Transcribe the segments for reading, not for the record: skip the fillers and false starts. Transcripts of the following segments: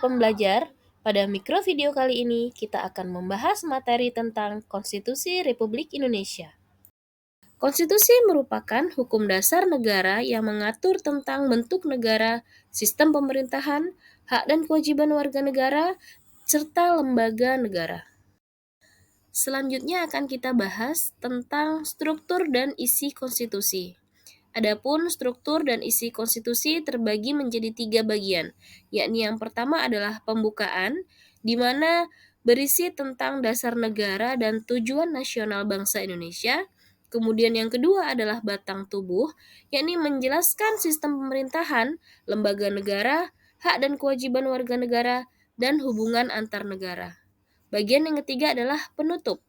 pembelajar, pada mikrovideo kali ini kita akan membahas materi tentang Konstitusi Republik Indonesia. Konstitusi merupakan hukum dasar negara yang mengatur tentang bentuk negara, sistem pemerintahan, hak dan kewajiban warga negara, serta lembaga negara. Selanjutnya akan kita bahas tentang struktur dan isi konstitusi. Adapun struktur dan isi konstitusi terbagi menjadi 3 bagian, yakni yang pertama adalah pembukaan, di mana berisi tentang dasar negara dan tujuan nasional bangsa Indonesia. Kemudian yang kedua adalah batang tubuh, yakni menjelaskan sistem pemerintahan, lembaga negara, hak dan kewajiban warga negara, dan hubungan antar negara. Bagian yang ketiga adalah penutup,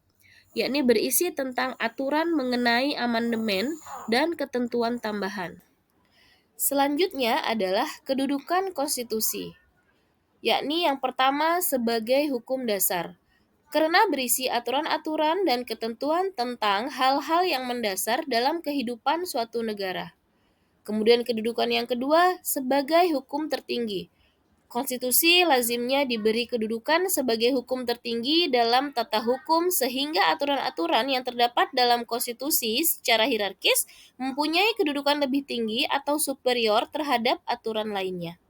yakni berisi tentang aturan mengenai amandemen dan ketentuan tambahan. Selanjutnya adalah kedudukan konstitusi, yakni yang pertama sebagai hukum dasar, karena berisi aturan-aturan dan ketentuan tentang hal-hal yang mendasar dalam kehidupan suatu negara. Kemudian kedudukan yang kedua sebagai hukum tertinggi. Konstitusi lazimnya diberi kedudukan sebagai hukum tertinggi dalam tata hukum sehingga aturan-aturan yang terdapat dalam konstitusi secara hierarkis mempunyai kedudukan lebih tinggi atau superior terhadap aturan lainnya.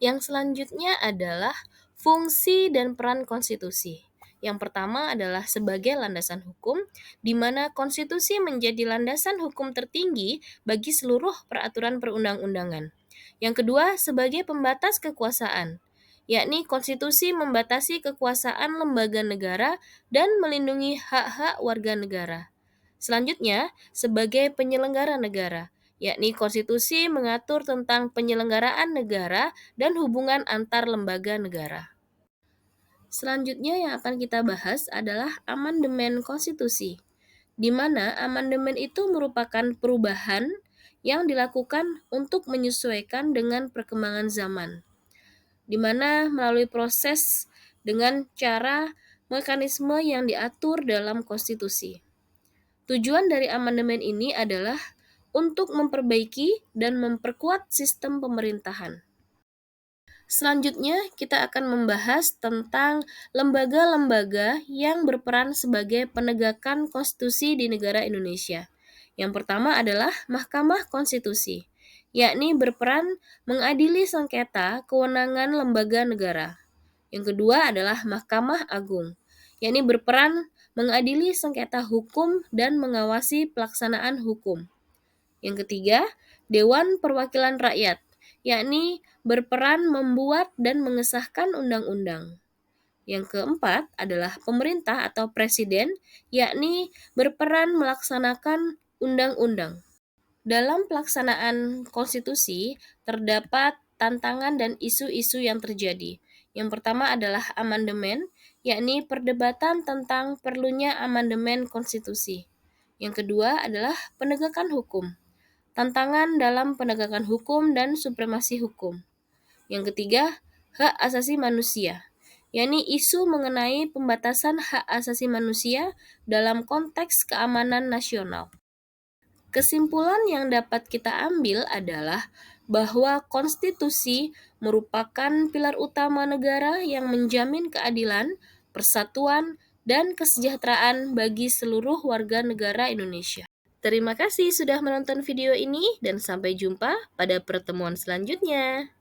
Yang selanjutnya adalah fungsi dan peran konstitusi. Yang pertama adalah sebagai landasan hukum, di mana konstitusi menjadi landasan hukum tertinggi bagi seluruh peraturan perundang-undangan. Yang kedua, sebagai pembatas kekuasaan, yakni konstitusi membatasi kekuasaan lembaga negara dan melindungi hak-hak warga negara. Selanjutnya, sebagai penyelenggara negara, yakni konstitusi mengatur tentang penyelenggaraan negara dan hubungan antar lembaga negara. Selanjutnya yang akan kita bahas adalah amandemen konstitusi, di mana amandemen itu merupakan perubahan yang dilakukan untuk menyesuaikan dengan perkembangan zaman, di mana melalui proses dengan cara mekanisme yang diatur dalam konstitusi. Tujuan dari amandemen ini adalah untuk memperbaiki dan memperkuat sistem pemerintahan. Selanjutnya, kita akan membahas tentang lembaga-lembaga yang berperan sebagai penegakan konstitusi di negara Indonesia. Yang pertama adalah Mahkamah Konstitusi, yakni berperan mengadili sengketa kewenangan lembaga negara. Yang kedua adalah Mahkamah Agung, yakni berperan mengadili sengketa hukum dan mengawasi pelaksanaan hukum. Yang ketiga, Dewan Perwakilan Rakyat, yakni berperan membuat dan mengesahkan undang-undang. Yang keempat adalah pemerintah atau presiden, yakni berperan melaksanakan undang-undang. Dalam pelaksanaan konstitusi, terdapat tantangan dan isu-isu yang terjadi. Yang pertama adalah amandemen, yakni perdebatan tentang perlunya amandemen konstitusi. Yang kedua adalah penegakan hukum, tantangan dalam penegakan hukum dan supremasi hukum. Yang ketiga, hak asasi manusia, yakni isu mengenai pembatasan hak asasi manusia dalam konteks keamanan nasional. Kesimpulan yang dapat kita ambil adalah bahwa konstitusi merupakan pilar utama negara yang menjamin keadilan, persatuan, dan kesejahteraan bagi seluruh warga negara Indonesia. Terima kasih sudah menonton video ini dan sampai jumpa pada pertemuan selanjutnya.